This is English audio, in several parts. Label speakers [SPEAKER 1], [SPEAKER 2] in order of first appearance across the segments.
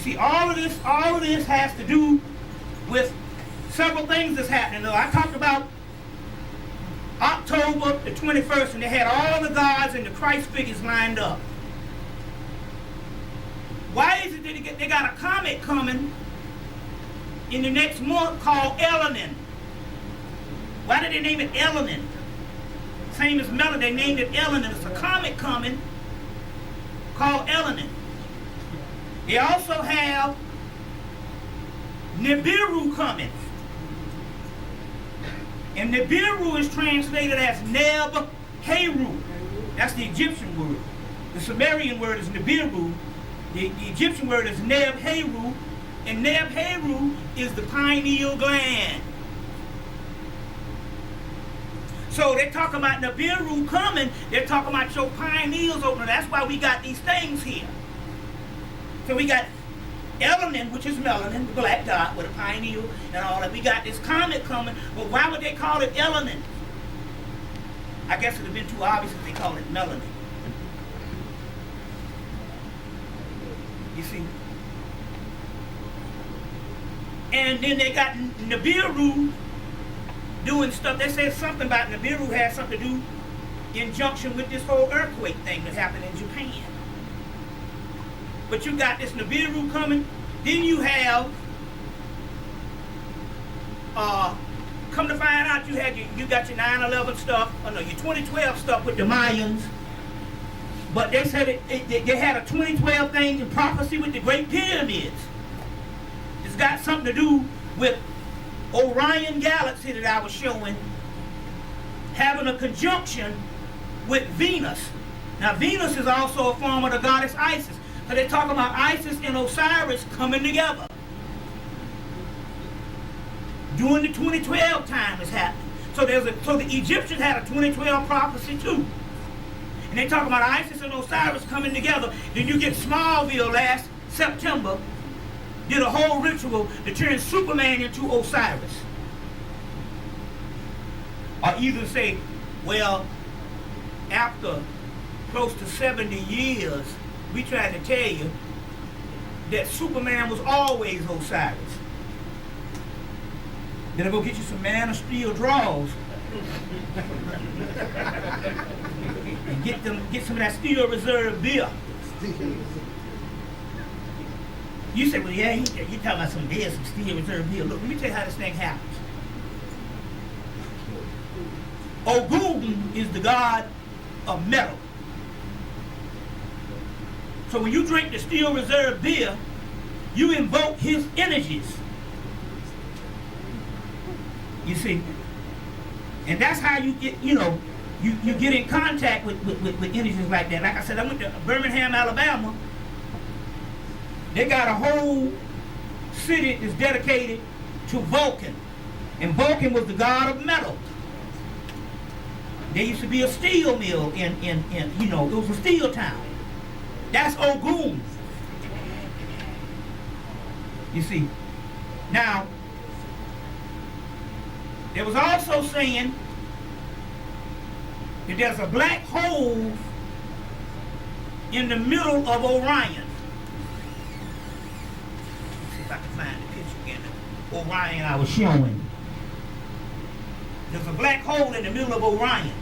[SPEAKER 1] see, all of this has to do with several things that's happening. Now, I talked about October the 21st, and they had all the gods and the Christ figures lined up. Why is it that they got a comet coming in the next month called Elenin? Why did they name it Elenin? Same as Melon, they named it Elenin. It's a comet coming called Elenin. They also have Nibiru coming. And Nibiru is translated as Neb-Heru. That's the Egyptian word. The Sumerian word is Nibiru. The Egyptian word is Neb-Heru. And Neb-Heru is the pineal gland. So they're talking about Nibiru coming. They're talking about your pineals opening. That's why we got these things here. So we got Elenin, which is melanin, the black dot with a pineal and all that. We got this comet coming, but why would they call it Elenin? I guess it would have been too obvious if they called it melanin. You see? And then they got Nibiru doing stuff. They said something about Nibiru had something to do in junction with this whole earthquake thing that happened in Japan. But you got this Nibiru coming. Then you have, come to find out, you got your 9/11 stuff, your 2012 stuff with the Mayans. But they said they had a 2012 thing in prophecy with the Great Pyramids. It's got something to do with Orion Galaxy that I was showing, having a conjunction with Venus. Now Venus is also a form of the goddess Isis. So they're talking about Isis and Osiris coming together. During the 2012 time is happening. So the Egyptians had a 2012 prophecy too. And they talk about Isis and Osiris coming together. Then you get Smallville last September, did a whole ritual to turn Superman into Osiris. Or either say, well, after close to 70 years, we tried to tell you that Superman was always Osiris. Then I go get you some Man of Steel draws and get some of that Steel Reserve beer. You say, well, yeah, you talking about some beer, some Steel Reserve beer. Look, let me tell you how this thing happens. Ogun is the god of metal. So when you drink the Steel Reserve beer, you invoke his energies. You see? And that's how you get, you get in contact with energies like that. Like I said, I went to Birmingham, Alabama. They got a whole city that's dedicated to Vulcan. And Vulcan was the god of metal. There used to be a steel mill in it was a steel town. That's Ogun. You see. Now, there was also saying that there's a black hole in the middle of Orion. Let's see if I can find the picture again. Orion I was showing. There's a black hole in the middle of Orion.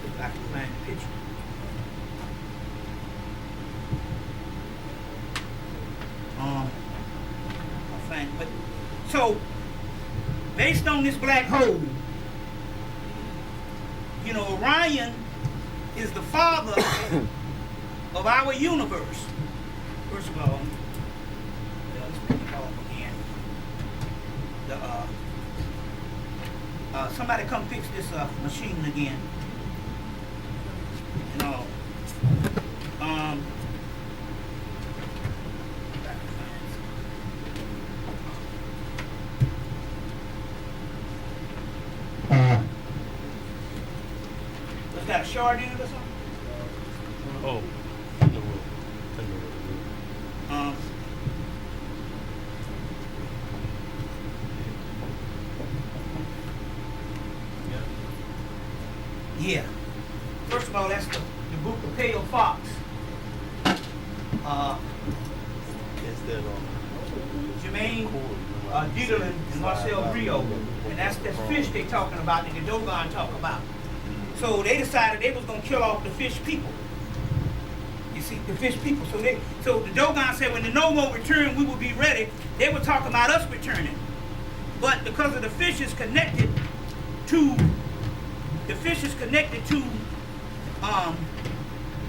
[SPEAKER 1] If I can find the picture. But so based on this black hole, Orion is the father of our universe. First of all, let's pick it off again. Somebody come fix this machine again. Got a shard in it or something?
[SPEAKER 2] Oh,
[SPEAKER 1] yeah. First of all, that's the book of Pale Fox.
[SPEAKER 2] that
[SPEAKER 1] Jermaine Diderland and Marcel Rio. And that's the fish they talking about that the Dogon talk about. So they decided they was going to kill off the fish people. You see, the fish people. So the Dogon said when the no more return, we will be ready. They were talking about us returning. But because of the fish is connected to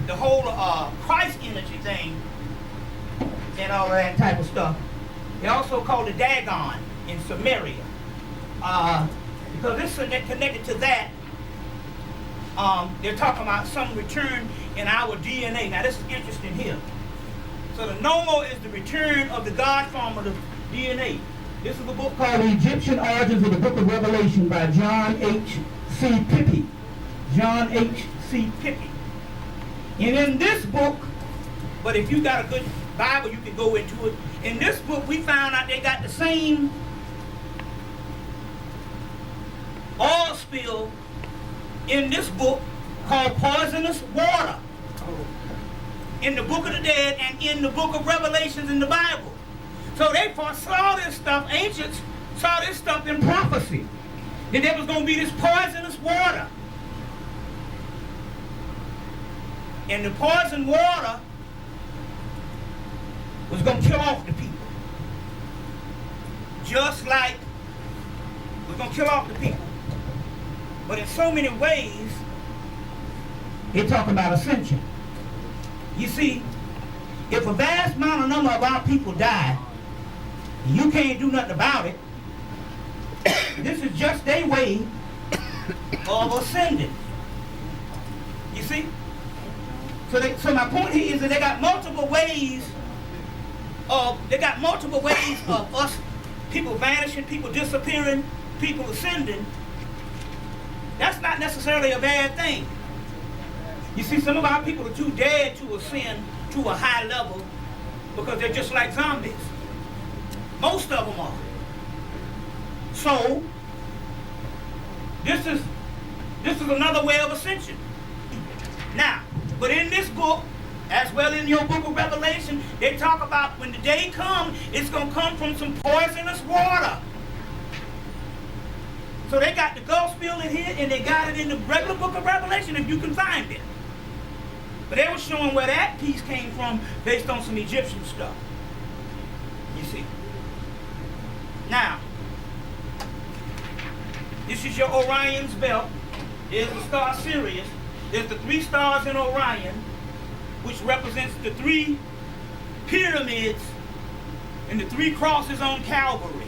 [SPEAKER 1] the whole Christ energy thing and all that type of stuff. They also called it Dagon in Samaria. Because it's connected to that, they're talking about some return in our DNA. Now this is interesting here. So the Nomo is the return of the God form of the DNA. This is a book called The Egyptian Origins of the Book of Revelation by John H.C. Pippi. John H.C. Pippi. And in this book, but if you got a good Bible, you can go into it. In this book, we found out they got the same oil spill in this book called poisonous water. In the Book of the Dead and in the Book of Revelations in the Bible. So they foresaw this stuff, ancients saw this stuff in prophecy. That there was going to be this poisonous water. And the poison water was going to kill off the people. Just like it was going to kill off the people. But in so many ways, they're talking about ascension. You see, if a vast number of our people die, and you can't do nothing about it, this is just their way of ascending. You see? So my point here is that they got multiple ways of us, people vanishing, people disappearing, people ascending. That's not necessarily a bad thing. You see, some of our people are too dead to ascend to a high level because they're just like zombies. Most of them are. So, this is another way of ascension. Now, but in this book, as well in your book of Revelation, they talk about when the day comes, it's going to come from some poisonous water. So they got the Gulf spill in here, and they got it in the regular book of Revelation, if you can find it. But they were showing where that piece came from based on some Egyptian stuff. You see. Now, this is your Orion's belt. There's the star Sirius. There's the 3 stars in Orion, which represents the 3 pyramids and the 3 crosses on Calvary.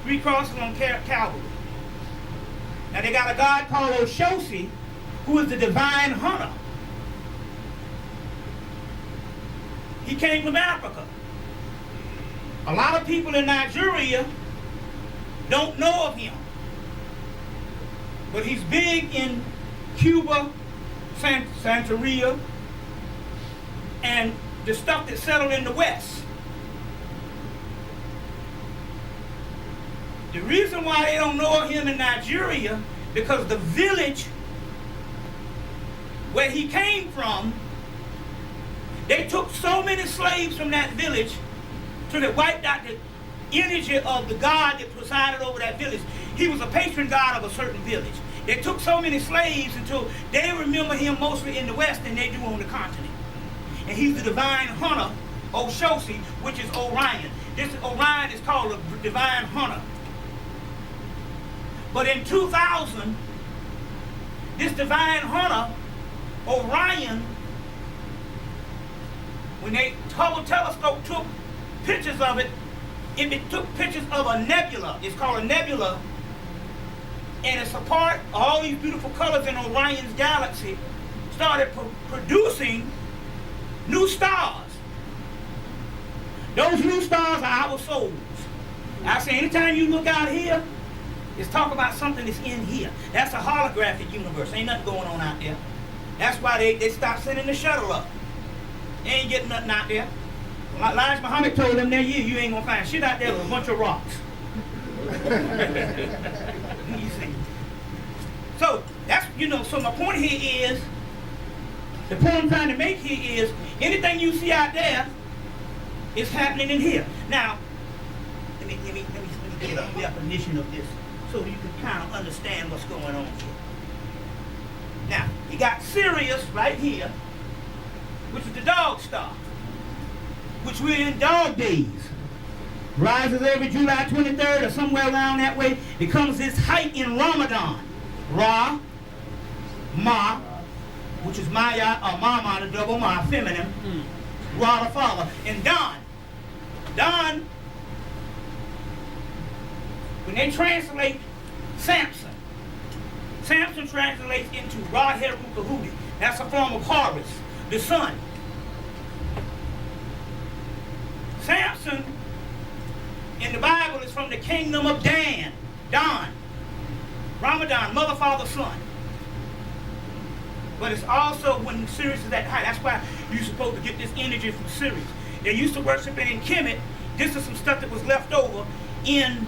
[SPEAKER 1] 3 crosses on Calvary. Now they got a god called Oshosi, who is the divine hunter. He came from Africa. A lot of people in Nigeria don't know of him. But he's big in Cuba, Santeria, and the stuff that settled in the West. The reason why they don't know of him in Nigeria, because the village where he came from, they took so many slaves from that village till they wiped out the energy of the god that presided over that village. He was a patron god of a certain village. They took so many slaves until they remember him mostly in the West than they do on the continent. And he's the divine hunter, Oshosi, which is Orion. This Orion is called a divine hunter. But in 2000, this divine hunter, Orion, when they Hubble telescope took pictures of it, it took pictures of a nebula. It's called a nebula. And it's a part of all these beautiful colors in Orion's galaxy, started producing new stars. Those new stars are our souls. I say anytime you look out here, it's talk about something that's in here. That's a holographic universe. Ain't nothing going on out there. That's why they stopped sending the shuttle up. They ain't getting nothing out there. Elijah Muhammad told them that year, you ain't gonna find shit out there with a bunch of rocks. You see. So that's, so my point here is The point I'm trying to make here is anything you see out there is happening in here. Now, let me get a definition of this so you can kind of understand what's going on here. Now, you got Sirius right here, which is the dog star, which we're in dog days. Rises every July 23rd or somewhere around that way. Becomes its height in Ramadan. Ra, Ma, which is Maya or Mama, the double Ma, feminine. Ra, the father. And Don. Don, when they translate Samson, Samson translates into Ra Heru Kahudi. That's a form of Horus, the sun. Samson in the Bible is from the kingdom of Dan, Don, Ramadan, mother, father, son. But it's also when Sirius is at high. That's why you're supposed to get this energy from Sirius. They used to worship it in Hemmitt. This is some stuff that was left over in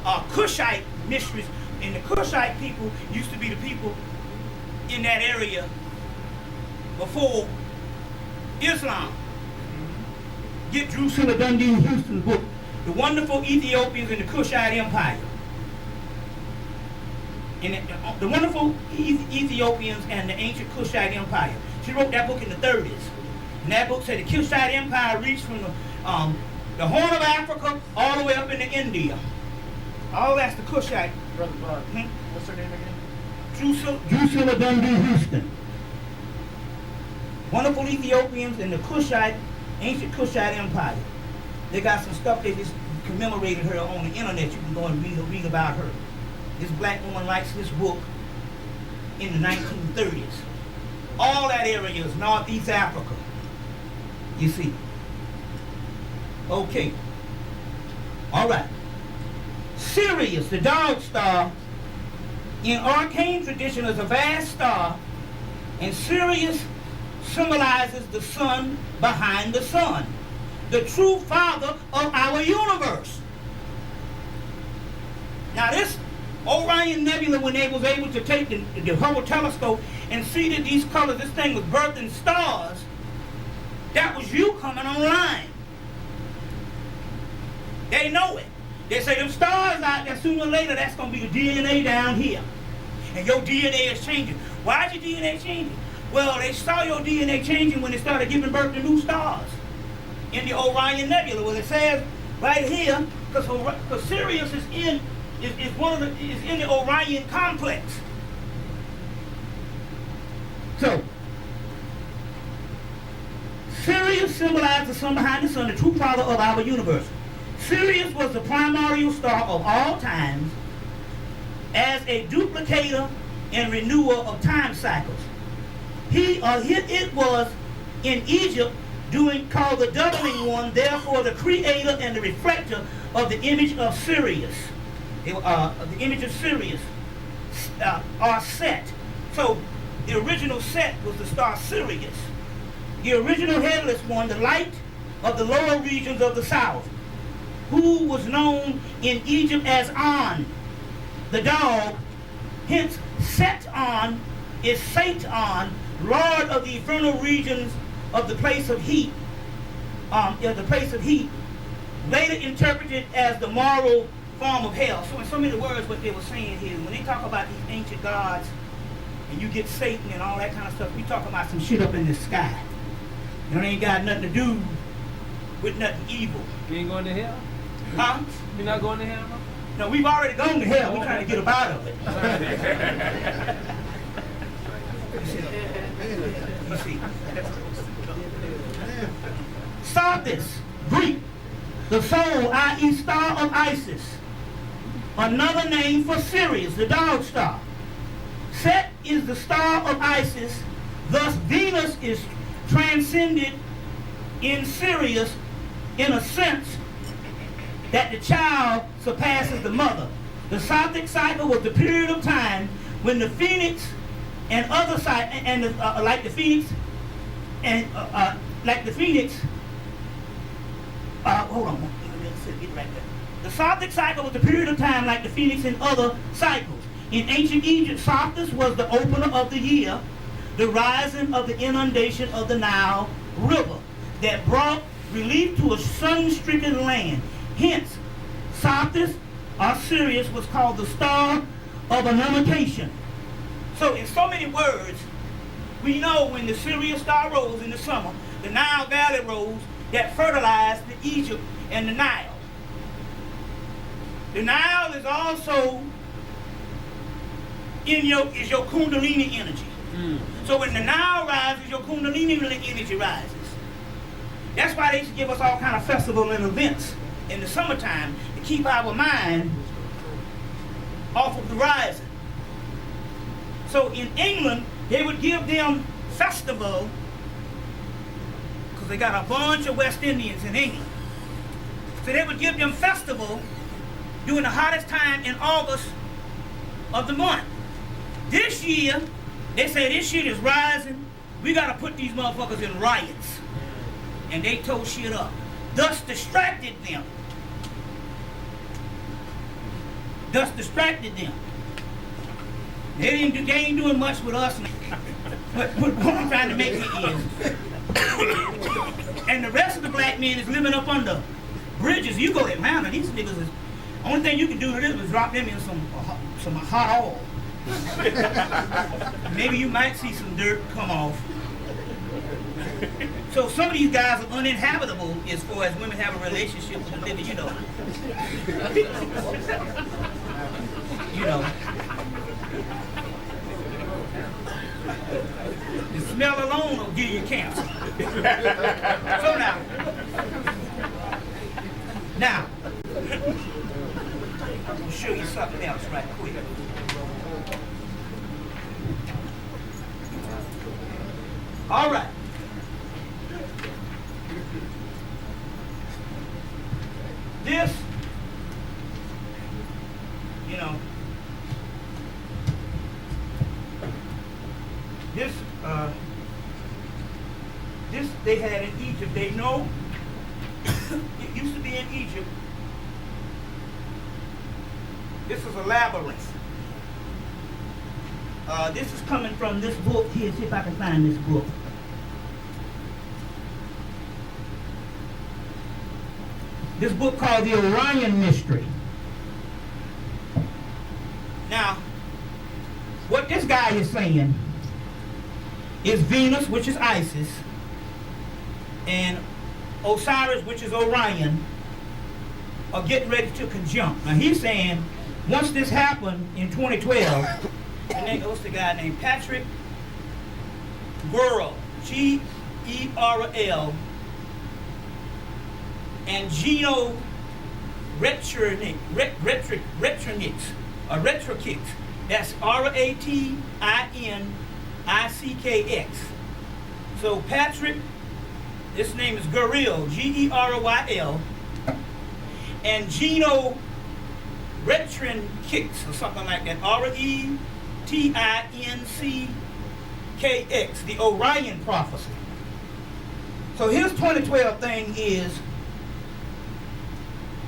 [SPEAKER 1] Cushite mysteries. And the Cushite people used to be the people in that area before Islam. Get Drusilla Dundee Houston's book, The Wonderful Ethiopians in the Cushite Empire. And the Wonderful Ethiopians and the Ancient Cushite Empire. She wrote that book in the 30s. And that book said the Cushite Empire reached from the Horn of Africa all the way up into India. All that's the Cushite.
[SPEAKER 3] Brother Bob, what's her name again?
[SPEAKER 1] Drusilla Dundee Houston. Wonderful Ethiopians and the Cushite, Ancient Cushite Empire. They got some stuff they just commemorated her on the internet. You can go and read about her. This black woman writes this book in the 1930s. All that area is Northeast Africa. You see. Okay. All right. Sirius, the dog star, in arcane tradition is a vast star, and Sirius symbolizes the sun behind the sun, the true father of our universe. Now this Orion Nebula, when they was able to take the Hubble telescope and see that these colors, this thing was birthing stars, that was you coming online. They know it. They say them stars out there, sooner or later, that's going to be the DNA down here. And your DNA is changing. Why is your DNA changing? Well, they saw your DNA changing when they started giving birth to new stars in the Orion Nebula. Well, it says right here, because Sirius is in the Orion complex. So, Sirius symbolizes the sun behind the sun, the true father of our universe. Sirius was the primordial star of all times as a duplicator and renewer of time cycles. It was in Egypt called the doubling one, therefore the creator and the reflector of the image of Sirius. The image of Sirius are Set. So the original Set was the star Sirius. The original headless one, the light of the lower regions of the south, who was known in Egypt as An, the dog. Hence, Set-On is Satan, Lord of the infernal regions of the place of heat. Later interpreted as the moral form of hell. So in so many words, what they were saying here, when they talk about these ancient gods, and you get Satan and all that kind of stuff, we talk about some shit up in the sky. You know, it ain't got nothing to do with nothing evil.
[SPEAKER 3] You ain't going to hell?
[SPEAKER 1] Huh?
[SPEAKER 3] You're not going to hell, no?
[SPEAKER 1] No, we've already gone to hell. We're trying to get up out of it. You see. Sardis, Greek, the soul, i.e. star of Isis. Another name for Sirius, the dog star. Set is the star of Isis. Thus, Venus is transcended in Sirius in a sense that the child surpasses the mother. The Sothic cycle was the period of time when the phoenix and other like the phoenix. Hold on, get right there. The Sothic cycle was the period of time like the phoenix and other cycles. In ancient Egypt, Sothis was the opener of the year. the rising of the inundation of the Nile River that brought relief to a sun-stricken land. Hence, Sothis or Sirius was called the star of embarkation. So in so many words, we know when the Sirius star rose in the summer, the Nile Valley rose that fertilized the Egypt and the Nile. The Nile is also is your Kundalini energy. So when the Nile rises, your Kundalini energy rises. That's why they used to give us all kind of festivals and events in the summertime to keep our mind off of the rising. So in England, they would give them festival because they got a bunch of West Indians in England. So they would give them festival during the hottest time in August of the month. This year, they say this shit is rising. We got to put these motherfuckers in riots. And they tore shit up. Thus distracted them. They ain't doing much with us. But what I'm trying to make it is, and the rest of the black men is living up under bridges. You go to Atlanta, these niggas is, only thing you can do to them is drop them in some hot oil. Maybe you might see some dirt come off. So some of these guys are uninhabitable as far as women have a relationship with the nigga, you know. You know. The smell alone will give you cancer. So now, I'll show you something else right quick. All right. This, you know, this they had in Egypt. They know it used to be in Egypt. This is a labyrinth. This is coming from this book here. See if I can find this book. This book called The Orion Mystery. Now, what this guy is saying is Venus, which is Isis, and Osiris, which is Orion, are getting ready to conjunct. Now he's saying once this happened in 2012, what's the guy named? Patrick Gerl, Gerl, and Gino Retronix, or Retrokix. That's Ratinikx. So Patrick, this name is Gerl, Geryl, and Gino Retrokix, or something like that, Retinkx, the Orion prophecy. So his 2012 thing is,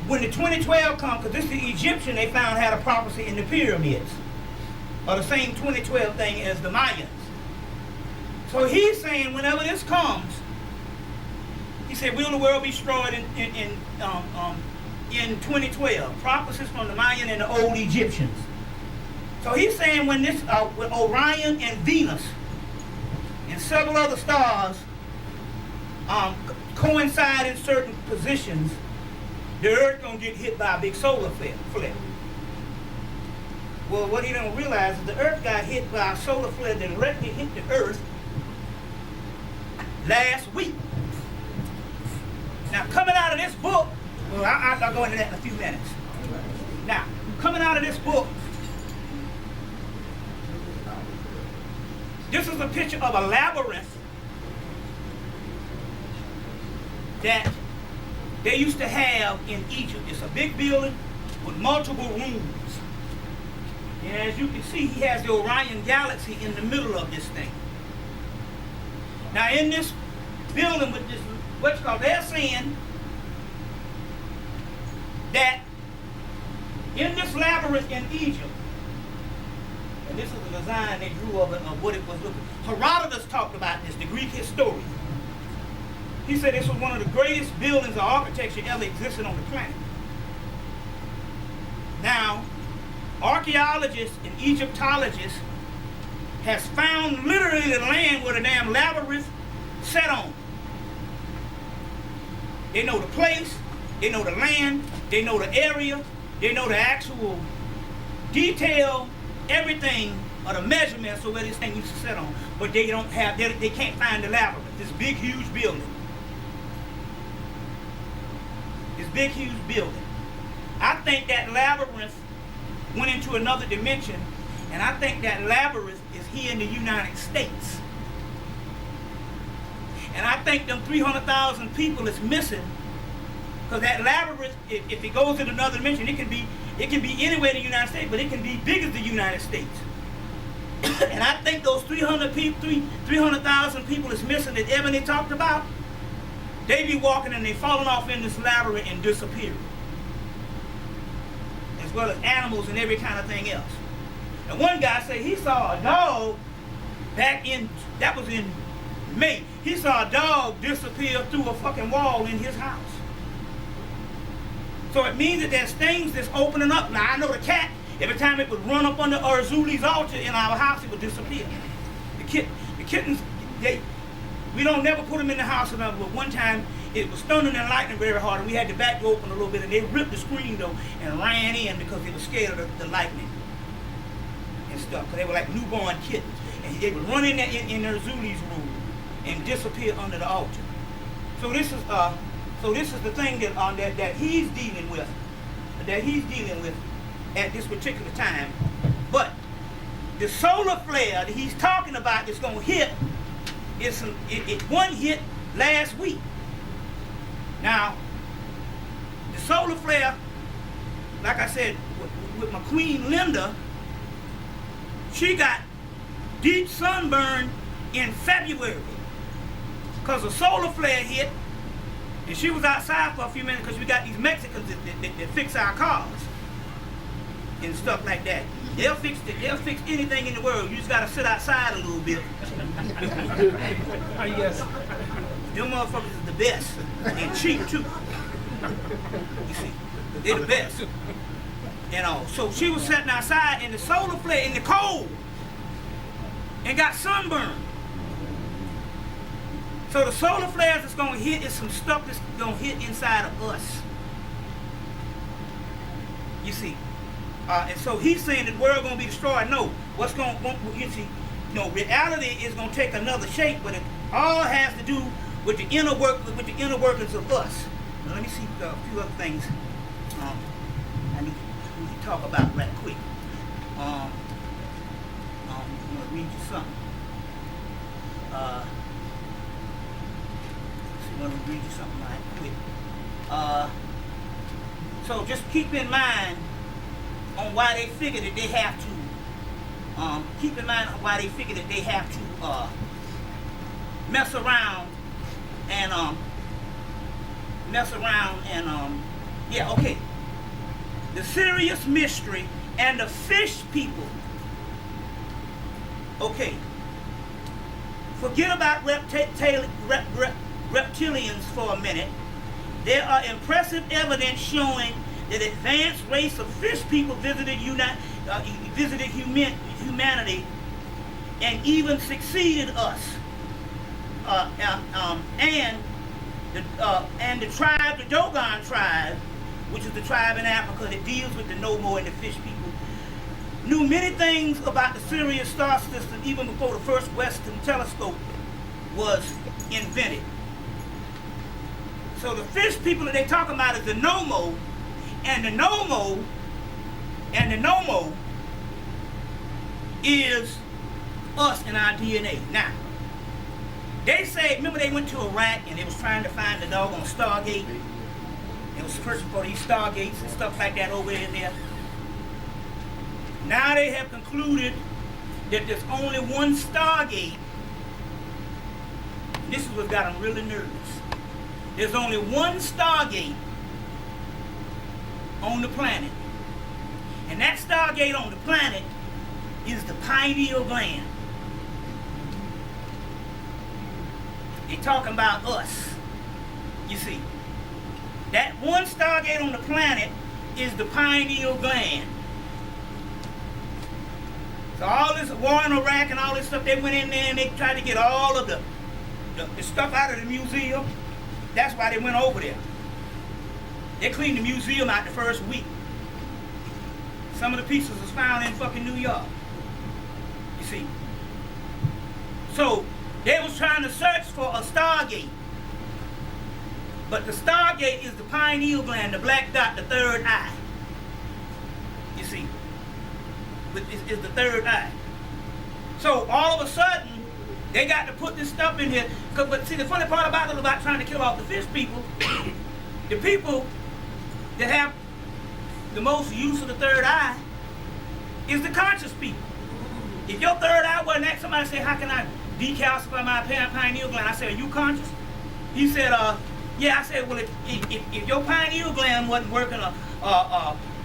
[SPEAKER 1] when the 2012 comes, because this is the Egyptian they found had a prophecy in the pyramids, or the same 2012 thing as the Mayans. So he's saying whenever this comes, he said, will the world be destroyed in 2012? Prophecies from the Mayan and the old Egyptians. So he's saying when this, with Orion and Venus and several other stars coincide in certain positions, the earth gonna get hit by a big solar flare. Well, what he don't realize is the earth got hit by a solar flare that directly hit the earth last week. Now, coming out of this book, well, I'll go into that in a few minutes. Now, coming out of this book, this is a picture of a labyrinth that they used to have in Egypt. It's a big building with multiple rooms. And as you can see, he has the Orion galaxy in the middle of this thing. Now in this building with this, what's called, they're saying that in this labyrinth in Egypt, And this is the design they drew of it, of what it was looking. Herodotus talked about this, the Greek historian. He said this was one of the greatest buildings of architecture ever existed on the planet. Now, archaeologists and Egyptologists has found literally the land where the damn labyrinth sat on. They know the place, they know the land, they know the area, they know the actual detail, everything, or the measurements of where this thing used to sit on. But they don't have, they can't find the labyrinth, this big, huge building. This big, huge building. I think that labyrinth went into another dimension, and I think that labyrinth is here in the United States. And I think them 300,000 people is missing, because that labyrinth, if it goes in another dimension, it can be anywhere in the United States, but it can be big as the United States. And I think those 300,000 people is missing that Ebony talked about, they be walking and they falling off in this labyrinth and disappearing, as well as animals and every kind of thing else. And one guy said he saw a dog that was in May. He saw a dog disappear through a fucking wall in his house. So it means that there's things that's opening up. Now I know the cat, every time it would run up under Urzuli's altar in our house, it would disappear. The kittens, we don't never put them in the house or nothing, but one time it was thundering and lightning very hard, and we had the back door open a little bit, and they ripped the screen though and ran in because they were scared of the lightning and stuff, because they were like newborn kittens. And they would run in Urzuli's room and disappear under the altar. So this is the thing that he's dealing with, at this particular time. But the solar flare that he's talking about that's going to hit one hit last week. Now, the solar flare, like I said, with my queen Linda, she got deep sunburn in February because a solar flare hit, and she was outside for a few minutes because we got these Mexicans that fix our cars and stuff like that. They'll fix anything in the world. You just gotta sit outside a little bit.
[SPEAKER 3] Yes.
[SPEAKER 1] Them motherfuckers is the best and cheap too. You see, they're the best. You know, so she was sitting outside in the solar flare in the cold and got sunburned. So the solar flares that's gonna hit is some stuff that's gonna hit inside of us. You see. And so he's saying that the world gonna be destroyed. No, reality is gonna take another shape, but it all has to do with the inner workings of us. Now, let me see a few other things I need to talk about right quick. I'm gonna read you something. Right quick. So just keep in mind on why they figure that they have to mess around and yeah, okay. The Sirius mystery and the fish people. Okay. Forget about reptilians for a minute. There are impressive evidence showing that advanced race of fish people visited humanity and even succeeded us. And the tribe, the Dogon tribe, which is the tribe in Africa that deals with the Nomo and the fish people, knew many things about the Sirius star system even before the first Western telescope was invented. So the fish people that they talk about is the Nomo, and the Nomo is us in our DNA. Now, they say, remember they went to Iraq and they was trying to find the doggone Stargate? They was searching for these Stargates and stuff like that over in there. Now they have concluded that there's only one Stargate. This is what got them really nervous. There's only one Stargate on the planet. And that Stargate on the planet is the pineal gland. They're talking about us. You see, that one stargate on the planet is the pineal gland. So all this war in Iraq and all this stuff, they went in there and they tried to get all of the stuff out of the museum. That's why they went over there. They cleaned the museum out the first week. Some of the pieces was found in fucking New York. You see. So they was trying to search for a stargate. But the stargate is the pineal gland, the black dot, the third eye. You see. Is the third eye. So all of a sudden, they got to put this stuff in here. But see, the funny part about it, about trying to kill off the fish people, the people that have the most use of the third eye is the conscious people. If your third eye wasn't that, somebody say, how can I decalcify my pineal gland? I said, are you conscious? He said, yeah. I said, well, if your pineal gland wasn't working or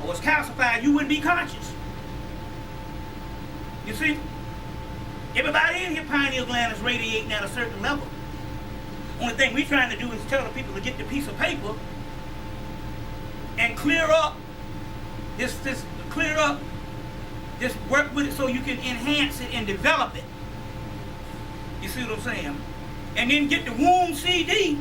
[SPEAKER 1] was calcified, you wouldn't be conscious. You see? Everybody in here, pineal gland is radiating at a certain level. Only thing we're trying to do is tell the people to get the piece of paper and clear up this work with it so you can enhance it and develop it. You see what I'm saying? And then get the womb CD,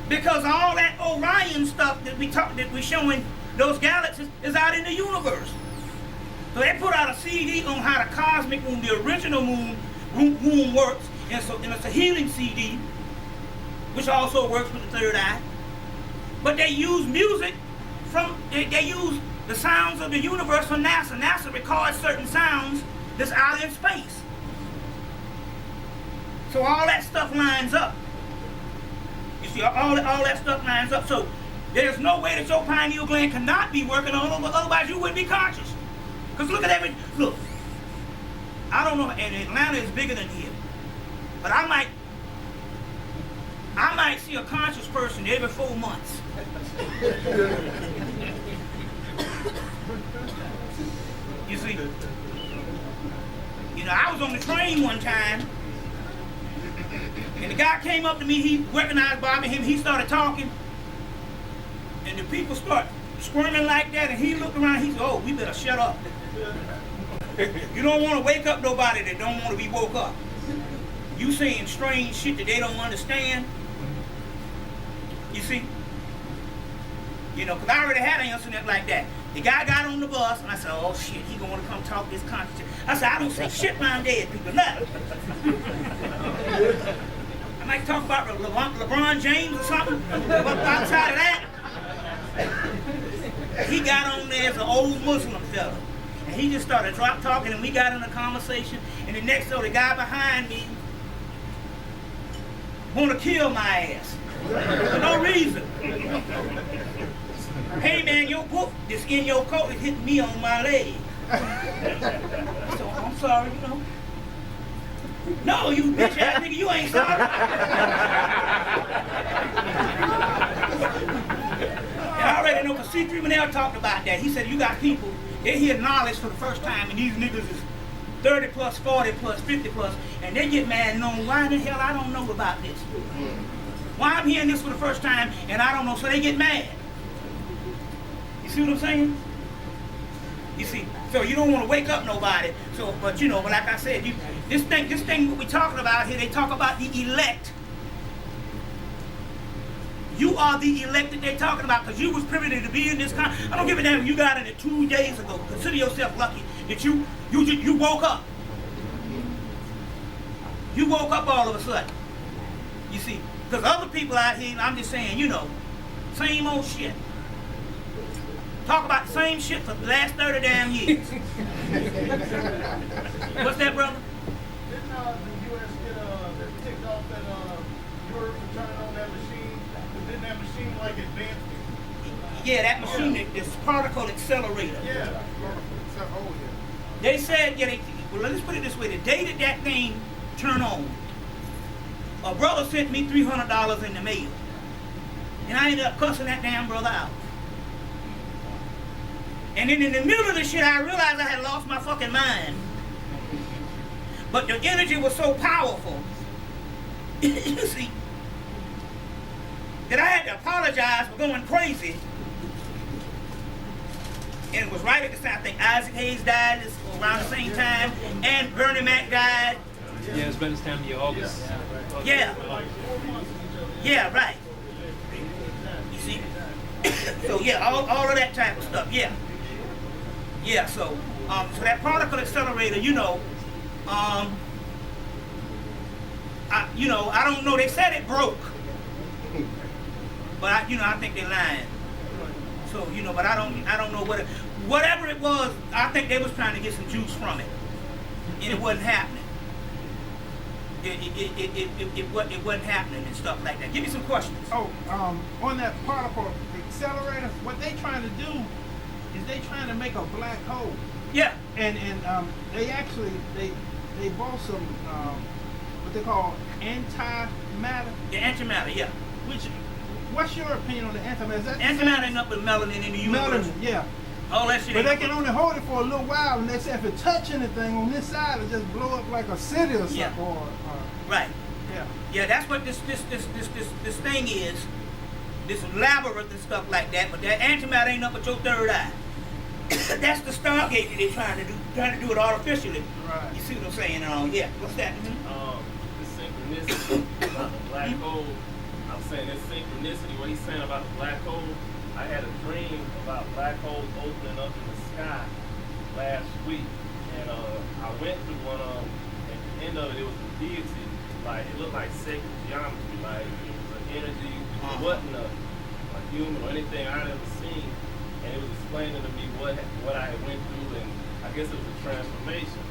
[SPEAKER 1] because all that Orion stuff that we're showing those galaxies is out in the universe. So they put out a CD on how the cosmic womb, the original womb works, and it's a healing CD, which also works with the third eye. But they use music they use the sounds of the universe from NASA. NASA records certain sounds that's out in space. So all that stuff lines up. You see, all that stuff lines up. So there's no way that your pineal gland cannot be working on, otherwise you wouldn't be conscious. Because look at look, I don't know, and Atlanta is bigger than here, but I might see a conscious person every 4 months. You see, I was on the train one time, and the guy came up to me, he recognized Bobby him, he started talking, and the people start squirming like that, and he looked around, he said, oh, we better shut up. You don't want to wake up nobody that don't want to be woke up. You saying strange shit that they don't understand. You see? Because I already had an incident like that. The guy got on the bus, and I said, oh shit, he gonna want to come talk this conscious shit. I said, I don't say shit around dead people, nothing. I might talk about LeBron James or something, but outside of that, he got on there as an old Muslim fella. And he just started talking, and we got in a conversation. And the next the guy behind me want to kill my ass for no reason. Hey man, your book that's in your coat is hitting me on my leg. So I'm sorry, No, you bitch ass nigga, you ain't sorry. And I already know, because C3 Manel talked about that. He said, you got people, they hear knowledge for the first time, and these niggas is 30 plus, 40 plus, 50 plus, and they get mad and know, why the hell I don't know about this? Why I'm hearing this for the first time, and I don't know, so they get mad. You see what I'm saying? You see, so you don't want to wake up nobody. So, but like I said, this thing what we talking about here, they talk about the elect. You are the elect that they're talking about, because you was privileged to be in this country. I don't give a damn if you got in it 2 days ago. Consider yourself lucky that you woke up. You woke up all of a sudden. You see, because other people out here, I'm just saying, same old shit. Talk about the same shit for the last 30 damn years. What's that, brother?
[SPEAKER 4] Didn't the U.S. get ticked off that Europe for turning on that machine? Didn't that machine advance?
[SPEAKER 1] Yeah, that machine, this particle accelerator.
[SPEAKER 4] Yeah.
[SPEAKER 1] They said, well, let's put it this way. The day that thing turned on, a brother sent me $300 in the mail. And I ended up cussing that damn brother out. And then in the middle of the shit, I realized I had lost my fucking mind. But the energy was so powerful, you see, that I had to apologize for going crazy. And it was right at the time. I think Isaac Hayes died around the same time, and Bernie Mac died.
[SPEAKER 2] Yeah, it's been this time of year, August.
[SPEAKER 1] Yeah. Yeah, right. You see? So yeah, all of that type of stuff, yeah. Yeah, so that particle accelerator, I don't know, they said it broke. But I think they're lying. So, but I don't know whatever it was, I think they was trying to get some juice from it. And it wasn't happening. It wasn't happening and stuff like that. Give me some questions.
[SPEAKER 5] Oh, on that particle accelerator, what they trying to do is they trying to make a black hole.
[SPEAKER 1] Yeah.
[SPEAKER 5] And they actually they bought some what they call antimatter.
[SPEAKER 1] Yeah, antimatter, yeah.
[SPEAKER 5] What's your opinion on the antimatter? Is that
[SPEAKER 1] Antimatter ain't up with melanin in the universe.
[SPEAKER 5] melanin? Yeah.
[SPEAKER 1] All that shit.
[SPEAKER 5] But
[SPEAKER 1] ain't
[SPEAKER 5] they
[SPEAKER 1] up
[SPEAKER 5] can only hold it for a little while, and they say if it touch anything on this side, it just blow up like a city or something.
[SPEAKER 1] Yeah.
[SPEAKER 5] Or,
[SPEAKER 1] right.
[SPEAKER 5] Yeah.
[SPEAKER 1] Yeah, that's what this thing is. This labyrinth and stuff like that. But that antimatter ain't up with your third eye. That's the Stargate that they're trying to do it artificially.
[SPEAKER 5] Right.
[SPEAKER 1] You see what I'm saying? Yeah. What's that?
[SPEAKER 6] The synchronicity about the black hole. I'm saying this synchronicity, what he's saying about the black hole. I had a dream about black holes opening up in the sky last week, and I went through one of them. At the end of it, it was a deity. Like it looked like sacred geometry. Like it was an energy. It wasn't a human or anything I'd ever seen. And it was explaining to me what I had went through, and I guess it was a transformation.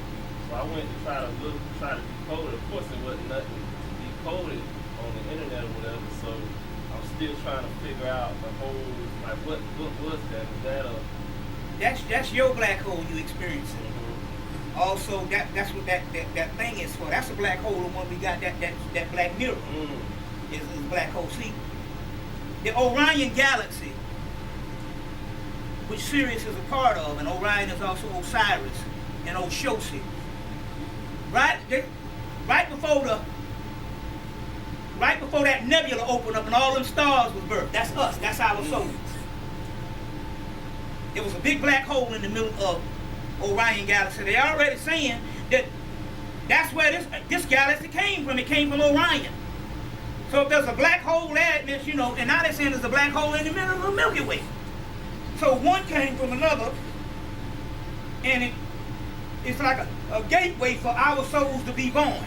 [SPEAKER 6] So I went to try to decode it. Of course, it wasn't nothing decoded on the internet or whatever. So I'm still trying to figure out the whole, like, what was that? Is that a...
[SPEAKER 1] That's your black hole you experiencing. Mm-hmm. Also, that's what that thing is for. That's a black hole. The one we got that black mirror is a black hole. See, the Orion galaxy, which Sirius is a part of, and Orion is also Osiris and Oshosi. Right before that nebula opened up and all them stars was birthed. That's us. That's our soul. There was a big black hole in the middle of Orion galaxy. They're already saying that that's where this galaxy came from. It came from Orion. So if there's a black hole there, it means, and now they're saying there's a black hole in the middle of the Milky Way. So one came from another, and it's like a gateway for our souls to be born.